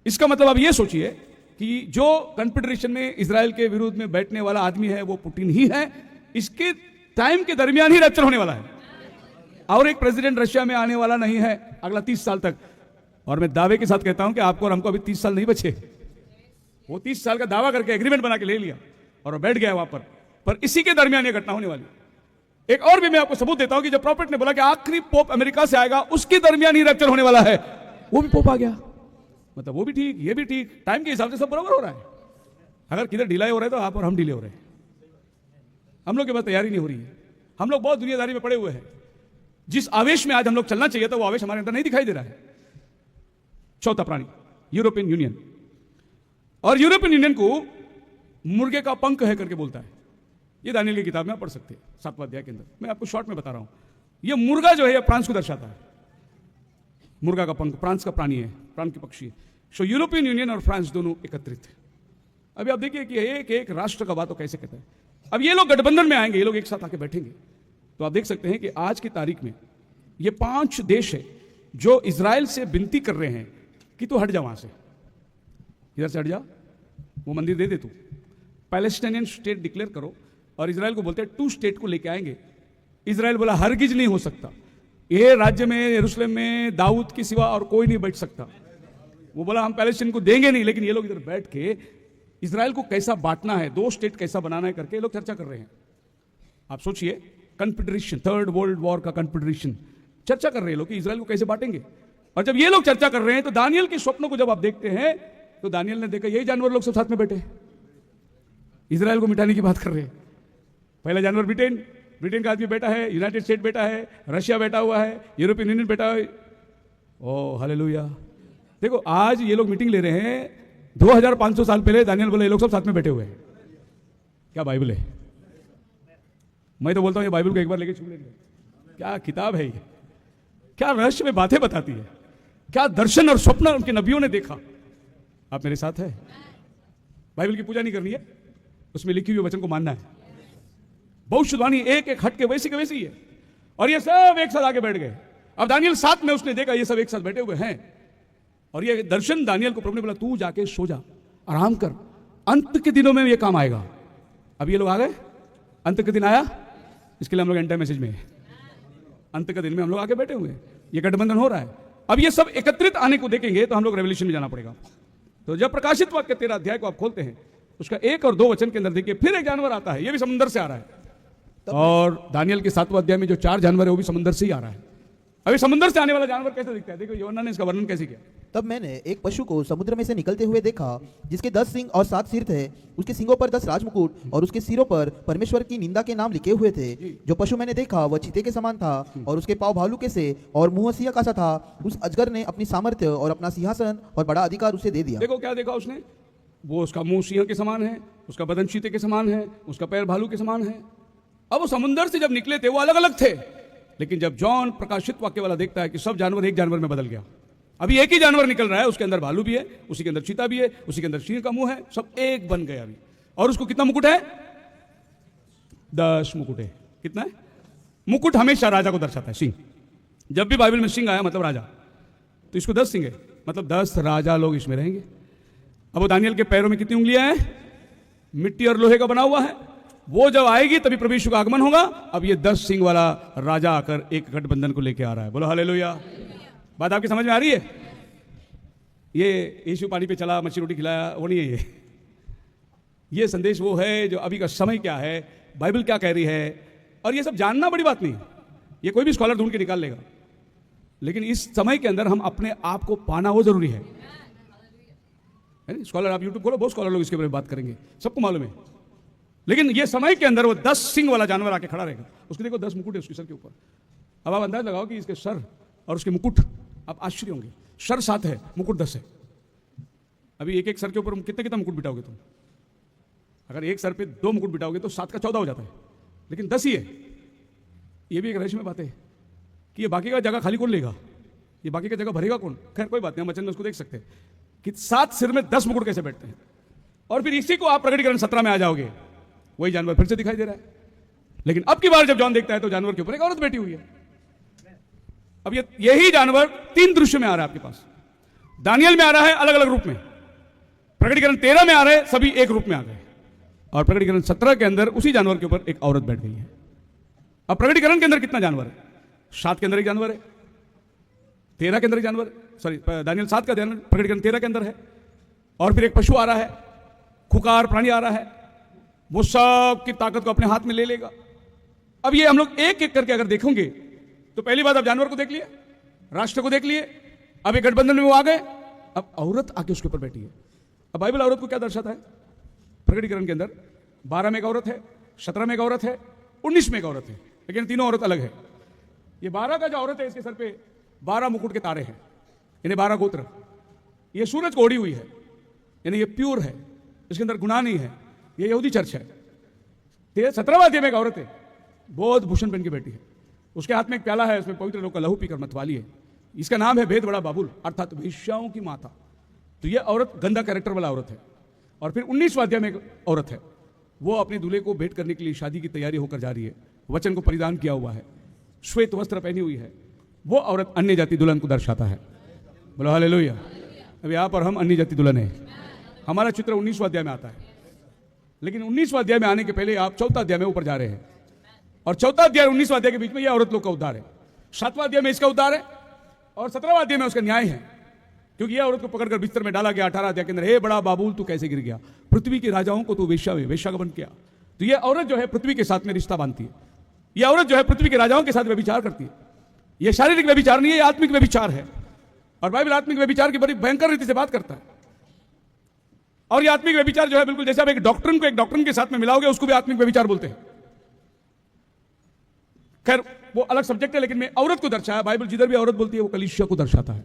इसका मतलब आप ये सोचिए कि जो कॉन्फेडरेशन में इजराइल के विरुद्ध में बैठने वाला आदमी है वो पुतिन ही है। इसके टाइम के दरमियान ही रैप्चर होने वाला है और एक प्रेसिडेंट रशिया में आने वाला नहीं है अगला 30 साल तक। और मैं दावे के साथ कहता हूं कि आपको और हमको अभी 30 साल नहीं बचे। वो 30 साल का दावा करके एग्रीमेंट बना के ले लिया और वो बैठ गया वहां पर इसी के दरमियान ये घटना होने वाली। एक और भी मैं आपको सबूत देता हूं कि जब प्रॉफिट ने बोला कि आखिरी पोप अमेरिका से आएगा उसके दरमियान ही रैप्चर होने वाला है, वो भी पोप आ गया। मतलब वो भी ठीक, ये भी ठीक, टाइम के हिसाब से सब बराबर हो रहा है। अगर किधर ढिलाई हो रहा है तो आप और हम ढीले हो रहे हैं। हम लोग के पास तैयारी नहीं हो रही है। हम लोग बहुत दुनियादारी में पड़े हुए हैं। जिस आवेश में आज हम लोग चलना चाहिए था वो आवेश हमारे अंदर नहीं दिखाई दे रहा है। चौथा प्राणी यूरोपियन यूनियन, और यूरोपियन यूनियन को मुर्गे का पंख है करके बोलता है। ये दानियल की किताब में आप पढ़ सकते हैं 7वां अध्याय के अंदर। मैं आपको शॉर्ट में बता रहा हूं। ये मुर्गा जो है ये फ्रांस को दर्शाता है। मुर्गा का पंख फ्रांस का प्राणी है, प्राण के पक्षी है। सो यूरोपियन यूनियन और फ्रांस दोनों एकत्रित है। अभी आप देखिए कि एक एक राष्ट्र का बात तो कैसे कहता है। अब ये लोग गठबंधन में आएंगे, ये लोग एक साथ आके बैठेंगे तो आप देख सकते हैं कि आज की तारीख में ये 5 देश है जो इजराइल से विनती कर रहे हैं कि तू हट जा, वहां से इधर से हट जा, वो मंदिर दे दे तू, पैलेस्टाइनियन स्टेट डिक्लेयर करो। और इजराइल को बोलते हैं 2 स्टेट को लेके आएंगे। इजराइल बोला हरगिज नहीं हो सकता, ये राज्य में यरूशलेम में दाऊद के सिवा और कोई नहीं बैठ सकता। वो बोला हम पैलेस्टाइन को देंगे नहीं, लेकिन ये लोग इधर बैठ के इजराइल को कैसा बांटना है, 2 स्टेट कैसा बनाना है करके ये लोग चर्चा कर रहे हैं। आप सोचिए, कन्फेडरेशन, 3rd वर्ल्ड वॉर का कन्फेडरेशन चर्चा कर रहे हैं लोग कि इजराइल को कैसे बांटेंगे। और जब ये लोग चर्चा कर रहे हैं तो दानियल के स्वप्नों को जब आप देखते हैं तो दानियल ने देखा यही जानवर लोग सब साथ में बैठे इजराइल को मिटाने की बात कर रहे हैं। पहला जानवर ब्रिटेन का आदमी बैठा है, यूनाइटेड स्टेट बैठा है, रशिया बैठा हुआ है, यूरोपियन यूनियन बैठा है। ओ हालेलुया। देखो आज ये लोग मीटिंग ले रहे हैं, 2500 साल पहले दानियल बोले ये लोग सब साथ में बैठे हुए हैं। क्या बाइबल है? मैं तो बोलता हूं ये बाइबल को एक बार लेके छू लेंगे। क्या किताब है ये, क्या रहस्य में बातें बताती है, क्या दर्शन और स्वप्न उनके नबियों ने देखा। आप मेरे साथ है? बाइबल की पूजा नहीं करनी है, उसमें लिखी हुई वचन को मानना है। भविष्यवाणी एक एक हट के वैसी के वैसी है। और ये सब एक साथ आके बैठ गए। अब दानियल 7 में उसने देखा ये सब एक साथ बैठे हुए हैं और ये दर्शन दानियल को प्रभु ने बोला तू जाके सो जा, आराम कर, अंत के दिनों में ये काम आएगा। अब ये लोग आ गए, अंत के दिन आया, इसके लिए हम लोग एंड टाइम मैसेज में अंत के दिन में हम लोग आके बैठे हुए हैं। ये गठबंधन हो रहा है। अब ये सब एकत्रित आने को देखेंगे तो हम लोग रेवल्यूशन में जाना पड़ेगा। तो जब प्रकाशित वाक्य 13 अध्याय को आप खोलते हैं उसका 1 और 2 वचन के अंदर देखिए फिर एक जानवर आता है, ये भी समुद्र से आ रहा है। और दानियल के 7वां अध्याय में जो 4 जानवर है वो भी समुद्र से ही आ रहा है। अभी समुद्र से आने वाला जानवर कैसे दिखता है देखो, यूहन्ना ने इसका वर्णन कैसे किया। तब मैंने एक पशु को समुद्र में से निकलते हुए देखा जिसके 10 सिंग और 7 सिर थे। उसके सिंगों पर 10 राजमुकुट और उसके सिरों पर परमेश्वर की निंदा के नाम लिखे हुए थे। जो पशु मैंने देखा वह चीते के समान था और उसके पाँव भालू के से और मुंह सिंह का सा था। उस अजगर ने अपनी सामर्थ्य और अपना सिंहासन और बड़ा अधिकार उसे दे दिया। देखो क्या देखा उसने, वो उसका मुंह सिंह के समान है, उसका बदन चीते के समान है, उसका पैर भालू के समान है। अब वो समुद्र से जब निकले थे वो अलग अलग थे, लेकिन जब जॉन प्रकाशित वाक्य वाला देखता है कि सब जानवर एक जानवर में बदल गया। अभी एक ही जानवर निकल रहा है, उसके अंदर भालू भी है, उसी के अंदर चीता भी है, उसी के अंदर सिंह का मुंह है, सब एक बन गया अभी। और उसको कितना मुकुट है? 10 मुकुट है। कितना है? मुकुट हमेशा राजा को दर्शाता है। सिंह, जब भी बाइबल में सिंह आया मतलब राजा, तो इसको 10 सिंह है, मतलब 10 राजा लोग इसमें रहेंगे। अब वो दानियल के पैरों में कितनी उंगलियां हैं? मिट्टी और लोहे का बना हुआ है। वो जब आएगी तभी प्रभु यीशु का आगमन होगा। अब ये 10 सिंह वाला राजा आकर एक गठबंधन को लेके आ रहा है। बोलो हालेलुया। बात आपकी समझ में आ रही है? ये यीशु पानी पे चला, मच्छी रोटी खिलाया, वो नहीं है ये संदेश वो है जो अभी का समय क्या है, बाइबल क्या कह रही है। और ये सब जानना बड़ी बात नहीं, ये कोई भी स्कॉलर ढूंढ के निकाल लेगा, लेकिन इस समय के अंदर हम अपने आप को पाना वो जरूरी है। स्कॉलर आप यूट्यूब खोलो, बहुत स्कॉलर लोग इसके बारे में बात करेंगे, सबको मालूम है। लेकिन ये समय के अंदर वो 10 सिंह वाला जानवर आके खड़ा रहेगा। उसके देखो 10 मुकुट है उसके सर के ऊपर। अब आप अंदाज लगाओ कि इसके सर और उसके मुकुट, आप आश्चर्य होंगे। सर 7 है, मुकुट 10 है। अभी एक एक सर के ऊपर कितने कितना मुकुट बिठाओगे तुम? अगर एक सर पे 2 मुकुट बिठाओगे तो 7 का 14 हो जाता है, लेकिन 10 ही है। ये भी एक रहस्य में बात है कि ये बाकी का जगह खाली कौन लेगा, ये बाकी का जगह भरेगा कौन। खैर कोई बात नहीं, हम वचन में उसको देख सकते हैं कि 7 सिर में 10 मुकुट कैसे बैठते हैं। और फिर इसी को आप प्रकटीकरण 17 में आ जाओगे, वही जानवर फिर से दिखाई दे रहा है। लेकिन अब की बार जब जॉन देखता है तो जानवर के ऊपर एक औरत बैठी हुई है। अब यही जानवर 3 दृश्य में आ रहा है आपके पास। दानियल में आ रहा है अलग अलग रूप में, प्रकटीकरण 13 में आ रहे सभी एक रूप में आ गए, और प्रकटीकरण 17 के अंदर उसी जानवर के ऊपर एक औरत बैठ गई है। अब प्रकटीकरण के अंदर कितना जानवर है? 7 के अंदर एक जानवर है, 13 के अंदर एक जानवर, सॉरी दानियल 7 का जानवर प्रकटीकरण 13 के अंदर है, और फिर एक पशु आ रहा है, खुकार प्राणी आ रहा है, वो सब की ताकत को अपने हाथ में ले लेगा। अब ये हम लोग एक एक करके अगर देखेंगे तो पहली बात आप जानवर को देख लिए, राष्ट्र को देख लिए, अब एक गठबंधन में वो आ गए, अब औरत आके उसके ऊपर बैठी है। अब बाइबल औरत को क्या दर्शाता है? प्रकटीकरण के अंदर 12 में एक औरत है, 17 में एक औरत है, 19 में एक औरत है, लेकिन तीनों औरत अलग है। ये 12 का जो औरत है इसके सर पे 12 मुकुट के तारे हैं, इन्हें 12 गोत्र, ये सूरज को ओढ़ी हुई है, यानी ये प्योर है, इसके अंदर गुनाह नहीं है, ये यहूदी चर्च है। 17वां अध्याय में एक औरत है, बहुत भूषण पहन के बैठी है, उसके हाथ में एक प्याला है, उसमें पवित्र लोग का लहू पीकर मतवाली है, इसका नाम है भेद बड़ा बाबुल, अर्थात वेश्याओं की माता। तो यह औरत गंदा कैरेक्टर वाला औरत है। और फिर 19वां अध्याय में एक औरत है, वो अपने दूल्हे को भेंट करने के लिए शादी की तैयारी होकर जा रही है, वचन को परिधान किया हुआ है, श्वेत वस्त्र पहनी हुई है, वो औरत अन्य जाति दुल्हन को दर्शाता है। बोलो हालेलुया। अब यहां पर हम अन्य जाति दुल्हन है, हमारा चित्र 19वां अध्याय में आता है, लेकिन 19वां अध्याय में आने के पहले आप 4वां अध्याय में ऊपर जा रहे हैं, और 4वां अध्याय 19वां अध्याय के बीच में यह औरत लोग का उद्धार है, 7वां अध्याय में इसका उद्धार है, और 17वां अध्याय में उसका न्याय है, क्योंकि यह औरत को पकड़कर बिस्तर में डाला गया। 18 अध्याय के अंदर, हे बड़ा बाबूल तू कैसे गिर गया, पृथ्वी के राजाओं को तू वेश्या का बन किया। तो यह औरत जो है पृथ्वी के साथ में रिश्ता बांधती है, यह औरत जो है पृथ्वी के राजाओं के साथ व्यभिचार करती है। यह शारीरिक व्यभिचार नहीं है, यह आत्मिक व्यभिचार है, और बाइबल आत्मिक व्यभिचार की बड़ी भयंकर रीति से बात करता है। और यह आत्मिक व्यभिचार जो है बिल्कुल जैसे आप एक डॉक्टरन को एक डॉक्टरन के साथ में मिलाओगे, उसको भी आत्मिक व्यभिचार बोलते हैं। खैर वो अलग सब्जेक्ट है, लेकिन मैं औरत को दर्शाया, बाइबल जिधर भी औरत बोलती है वो कलीसिया को दर्शाता है।